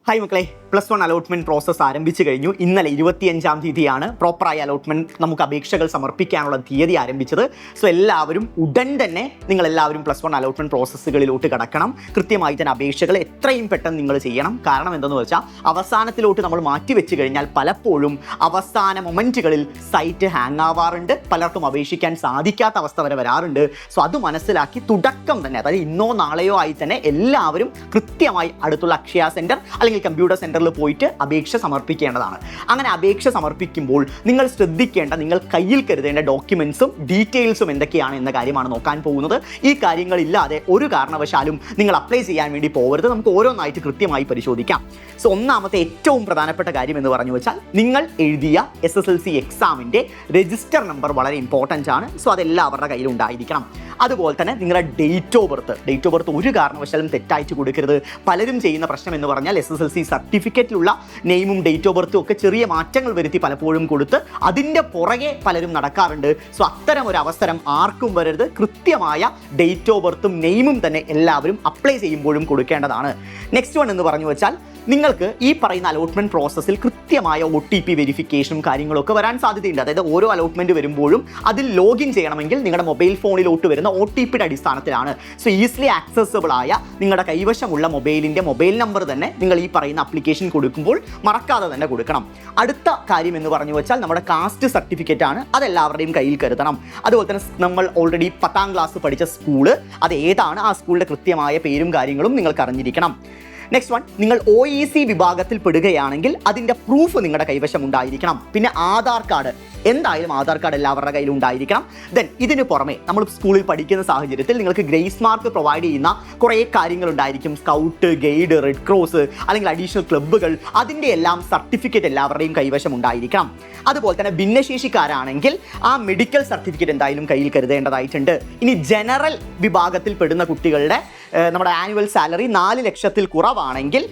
Hi മക്കളെ, +1 allotment process ആരംഭിച്ചു കഴിഞ്ഞു. ഇന്നലെ 25-ാം തീയതിയാണ് പ്രോപ്പറായി അലോട്ട്മെന്റ് നമുക്ക് അപേക്ഷകൾ സമർപ്പിക്കാനുള്ള തീയതി ആരംഭിച്ചത്. സോ എല്ലാവരും ഉടൻ തന്നെ നിങ്ങളെല്ലാവരും +1 അലോട്ട്മെന്റ് പ്രോസസ്സുകളിലോട്ട് കടക്കണം. കൃത്യമായി തന്നെ അപേക്ഷകൾ എത്രയും പെട്ടെന്ന് നിങ്ങൾ ചെയ്യണം. കാരണം എന്തെന്ന് വെച്ചാൽ അവസാനത്തിലോട്ട് നമ്മൾ മാറ്റിവെച്ച് കഴിഞ്ഞാൽ പലപ്പോഴും അവസാന മൊമെന്റുകളിൽ സൈറ്റ് ഹാങ് ആവാറുണ്ട്, പലർക്കും അപേക്ഷിക്കാൻ സാധിക്കാത്ത അവസ്ഥ വരെ വരാറുണ്ട്. സോ അത് മനസ്സിലാക്കി തുടക്കം തന്നെ, അതായത് ഇന്നോ നാളെയോ ആയി തന്നെ എല്ലാവരും കൃത്യമായി അടുത്തുള്ള അക്ഷയ സെന്റർ അല്ലെങ്കിൽ കമ്പ്യൂട്ടർ സെന്ററിൽ പോയിട്ട് അപേക്ഷ സമർപ്പിക്കേണ്ടതാണ്. അങ്ങനെ അപേക്ഷ സമർപ്പിക്കുമ്പോൾ നിങ്ങൾ ശ്രദ്ധിക്കേണ്ട, നിങ്ങൾ കയ്യിൽ കരുതേണ്ട ഡോക്യുമെന്റ്സും ഡീറ്റെയിൽസും എന്തൊക്കെയാണ് എന്ന കാര്യമാണ് നോക്കാൻ പോകുന്നത്. ഈ കാര്യങ്ങളില്ലാതെ ഒരു കാരണവശാലും നിങ്ങൾ അപ്ലൈ ചെയ്യാൻ വേണ്ടി പോകരുത്. നമുക്ക് ഓരോന്നായിട്ട് കൃത്യമായി പരിശോധിക്കാം. സോ ഒന്നാമത്തെ ഏറ്റവും പ്രധാനപ്പെട്ട കാര്യം എന്ന് പറഞ്ഞു വെച്ചാൽ നിങ്ങൾ എഴുതിയ SSLC എക്സാമിൻ്റെ രജിസ്റ്റർ നമ്പർ വളരെ ഇമ്പോർട്ടൻ്റ് ആണ്. സോ അതെല്ലാവരുടെ കയ്യിൽ ഉണ്ടായിരിക്കണം. അതുപോലെ തന്നെ നിങ്ങളുടെ ഡേറ്റ് ഓഫ് ബർത്ത് ഒരു കാരണവശാലും തെറ്റായിട്ട് കൊടുക്കരുത്. പലരും ചെയ്യുന്ന പ്രശ്നം എന്ന് പറഞ്ഞാൽ SSLC സർട്ടിഫിക്കറ്റിലുള്ള നെയിമും ഡേറ്റ് ഓഫ് ബർത്തും ഒക്കെ ചെറിയ മാറ്റങ്ങൾ വരുത്തി പലപ്പോഴും കൊടുത്ത് അതിൻ്റെ പുറകെ പലരും നടക്കാറുണ്ട്. സോ അത്തരം ഒരു അവസരം ആർക്കും വരരുത്. കൃത്യമായ ഡേറ്റ് ഓഫ് ബർത്തും നെയിമും തന്നെ എല്ലാവരും അപ്ലൈ ചെയ്യുമ്പോഴും കൊടുക്കേണ്ടതാണ്. നെക്സ്റ്റ് വൺ എന്ന് പറഞ്ഞു വെച്ചാൽ നിങ്ങൾക്ക് ഈ പറയുന്ന അലോട്ട്മെന്റ് പ്രോസസ്സിൽ കൃത്യമായ OTP വെരിഫിക്കേഷനും കാര്യങ്ങളൊക്കെ വരാൻ സാധ്യതയുണ്ട്. അതായത് ഓരോ അലോട്ട്മെന്റ് വരുമ്പോഴും അതിൽ ലോഗിൻ ചെയ്യണമെങ്കിൽ നിങ്ങളുടെ മൊബൈൽ ഫോണിലോട്ട് വരുന്ന OTPയുടെ അടിസ്ഥാനത്തിലാണ്. സോ ഈസിലി ആക്സസിബിൾ ആയ നിങ്ങളുടെ കൈവശമുള്ള മൊബൈൽ നമ്പർ തന്നെ നിങ്ങൾ ഈ പറയുന്ന അപ്ലിക്കേഷൻ കൊടുക്കുമ്പോൾ മറക്കാതെ തന്നെ കൊടുക്കണം. അടുത്ത കാര്യം എന്ന് പറഞ്ഞു വെച്ചാൽ നമ്മുടെ കാസ്റ്റ് സർട്ടിഫിക്കറ്റ് ആണ്. അതെല്ലാവരുടെയും കയ്യിൽ കരുതണം. അതുപോലെ തന്നെ നമ്മൾ ഓൾറെഡി 10ാം ക്ലാസ് പഠിച്ച സ്കൂള് അത് ഏതാണ്, ആ സ്കൂളിൻ്റെ കൃത്യമായ പേരും കാര്യങ്ങളും നിങ്ങൾക്ക് അറിഞ്ഞിരിക്കണം. നെക്സ്റ്റ് വൺ, നിങ്ങൾ OEC വിഭാഗത്തിൽ പെടുകയാണെങ്കിൽ അതിൻ്റെ പ്രൂഫ് നിങ്ങളുടെ കൈവശം ഉണ്ടായിരിക്കണം. പിന്നെ ആധാർ കാർഡ്, എന്തായാലും ആധാർ കാർഡ് എല്ലാവരുടെ കയ്യിലും ഉണ്ടായിരിക്കണം. ദെൻ ഇതിന് പുറമെ നമ്മൾ സ്കൂളിൽ പഠിക്കുന്ന സാഹചര്യത്തിൽ നിങ്ങൾക്ക് ഗ്രേസ് മാർക്ക് പ്രൊവൈഡ് ചെയ്യുന്ന കുറേ കാര്യങ്ങളുണ്ടായിരിക്കും. സ്കൗട്ട്, ഗൈഡ്, റെഡ് ക്രോസ് അല്ലെങ്കിൽ അഡീഷണൽ ക്ലബ്ബുകൾ, അതിൻ്റെ എല്ലാം സർട്ടിഫിക്കറ്റ് എല്ലാവരുടെയും കൈവശം ഉണ്ടായിരിക്കണം. അതുപോലെ തന്നെ ഭിന്നശേഷിക്കാരാണെങ്കിൽ ആ മെഡിക്കൽ സർട്ടിഫിക്കറ്റ് എന്തായാലും കയ്യിൽ കരുതേണ്ടതായിട്ടുണ്ട്. ഇനി ജനറൽ വിഭാഗത്തിൽ പെടുന്ന കുട്ടികളുടെ നമ്മുടെ ആനുവൽ സാലറി 4 ലക്ഷത്തിൽ കുറവാണെങ്കിൽ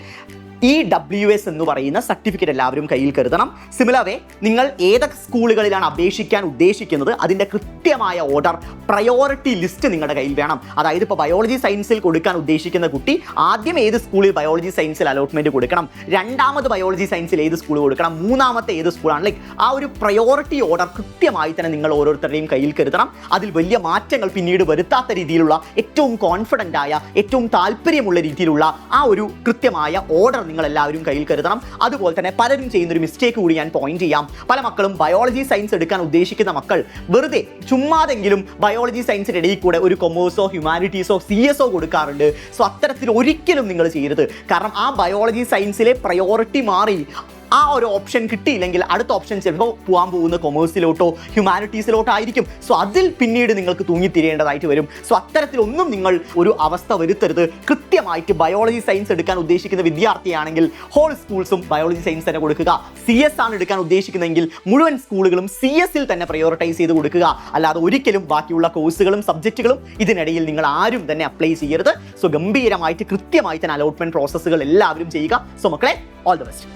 EWS എന്ന് പറയുന്ന സർട്ടിഫിക്കറ്റ് എല്ലാവരും കയ്യിൽ കരുതണം. സിമിലർ വേ നിങ്ങൾ ഏതൊക്കെ സ്കൂളുകളിലാണ് അപേക്ഷിക്കാൻ ഉദ്ദേശിക്കുന്നത് അതിൻ്റെ കൃത്യമായ ഓർഡർ, പ്രയോറിറ്റി ലിസ്റ്റ് നിങ്ങളുടെ കയ്യിൽ വേണം. അതായത് ഇപ്പോൾ ബയോളജി സയൻസിൽ കൊടുക്കാൻ ഉദ്ദേശിക്കുന്ന കുട്ടി ആദ്യം ഏത് സ്കൂളിൽ ബയോളജി സയൻസിൽ അലോട്ട്മെൻറ്റ് കൊടുക്കണം, രണ്ടാമത് ബയോളജി സയൻസിൽ ഏത് സ്കൂൾ കൊടുക്കണം, മൂന്നാമത്തെ ഏത് സ്കൂളാണ്, ലൈക്ക് ആ ഒരു പ്രയോറിറ്റി ഓർഡർ കൃത്യമായി തന്നെ നിങ്ങൾ ഓരോരുത്തരുടെയും കയ്യിൽ കരുതണം. അതിൽ വലിയ മാറ്റങ്ങൾ പിന്നീട് വരുത്താത്ത രീതിയിലുള്ള ഏറ്റവും കോൺഫിഡൻ്റ് ആയ ഏറ്റവും താല്പര്യമുള്ള രീതിയിലുള്ള ആ ഒരു കൃത്യമായ ഓർഡർ നിങ്ങൾ എല്ലാവരും കയ്യിൽ കരുതണം. അതുപോലെ തന്നെ പലരും ചെയ്യുന്നൊരു മിസ്റ്റേക്ക് കൂടി ഞാൻ പോയിന്റ് ചെയ്യാം. പല മക്കളും ബയോളജി സയൻസ് എടുക്കാൻ ഉദ്ദേശിക്കുന്ന മക്കൾ വെറുതെ ചുമ്മാതെങ്കിലും ബയോളജി സയൻസിൻ്റെ ഇടയിൽ കൂടെ ഒരു കൊമേഴ്സോ ഹ്യൂമാനിറ്റീസോ CSO കൊടുക്കാറുണ്ട്. സോ അത്തരത്തിൽ ഒരിക്കലും നിങ്ങൾ ചെയ്യരുത്. കാരണം ആ ബയോളജി സയൻസിലെ പ്രയോറിറ്റി മാറി ആ ഒരു ഓപ്ഷൻ കിട്ടിയില്ലെങ്കിൽ അടുത്ത ഓപ്ഷൻ ചിലപ്പോൾ പോകാൻ പോകുന്ന കൊമേഴ്സിലോട്ടോ ഹ്യൂമാനിറ്റീസിലോട്ടോ ആയിരിക്കും. സോ അതിൽ പിന്നീട് നിങ്ങൾക്ക് തൂങ്ങിത്തിരേണ്ടതായിട്ട് വരും. സോ അത്തരത്തിലൊന്നും നിങ്ങൾ ഒരു അവസ്ഥ വരുത്തരുത്. കൃത്യമായിട്ട് ബയോളജി സയൻസ് എടുക്കാൻ ഉദ്ദേശിക്കുന്ന വിദ്യാർത്ഥിയാണെങ്കിൽ ഹോൾ സ്കൂൾസും ബയോളജി സയൻസ് തന്നെ കൊടുക്കുക. CS ആണ് എടുക്കാൻ ഉദ്ദേശിക്കുന്നതെങ്കിൽ മുഴുവൻ സ്കൂളുകളും CS-ൽ തന്നെ പ്രയോറിറ്റൈസ് ചെയ്ത് കൊടുക്കുക. അല്ലാതെ ഒരിക്കലും ബാക്കിയുള്ള കോഴ്സുകളും സബ്ജക്റ്റുകളും ഇതിനിടയിൽ നിങ്ങൾ ആരും തന്നെ അപ്ലൈ ചെയ്യരുത്. സോ ഗംഭീരമായിട്ട് കൃത്യമായി തന്നെ അലോട്ട്മെന്റ് പ്രോസസ്സുകൾ എല്ലാവരും ചെയ്യുക. സോ മക്കളെ, ഓൾ ദി ബെസ്റ്റ്.